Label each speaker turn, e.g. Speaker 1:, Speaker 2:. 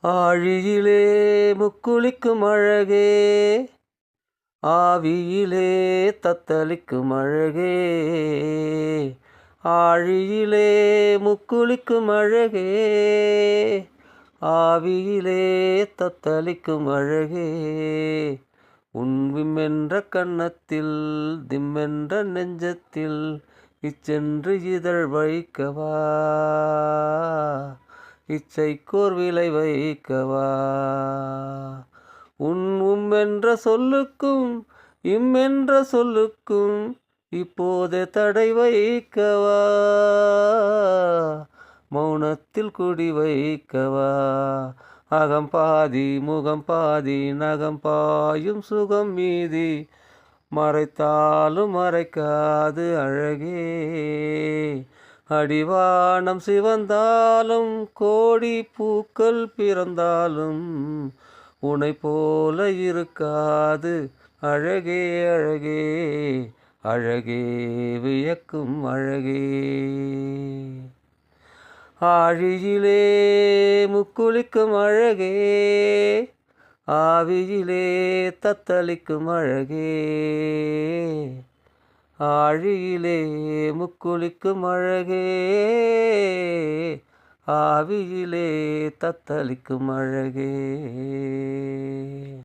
Speaker 1: ஆழியிலே முக்குளிக்கும் அழகே, ஆவியிலே தத்தளிக்கும் அழகே. ஆழியிலே முக்குளிக்கும் அழகே, ஆவியிலே தத்தளிக்கும் அழகே. உன்விமென்ற கன்னத்தில் திம்மென்ற நெஞ்சத்தில் இச்சென்று இதழ் வைக்கவா, இச்சைக்கோர் விலை வைக்கவா. உம்மென்ற சொல்லுக்கும் இம்மென்ற சொல்லுக்கும் இப்போதே தடை வைக்கவா, மௌனத்தில் குடி வைக்கவா. அகம் பாதி முகம் பாதி நகம் பாயும் சுகம் மீதி, மறைத்தாலும் மறைக்காது அழகே. அடிவானம் சிவந்தாலும் கோடி பூக்கள் பிறந்தாலும் உனை போல இருக்காது அழகே. அழகே அழகே வியக்கும் அழகே. ஆழியிலே முக்குளிக்கும் அழகே, ஆவியிலே தத்தளிக்கும் அழகே. ஆழியிலே முக்குளிக்கும் அழகே, ஆவியிலே தத்தளிக்கும் அழகே.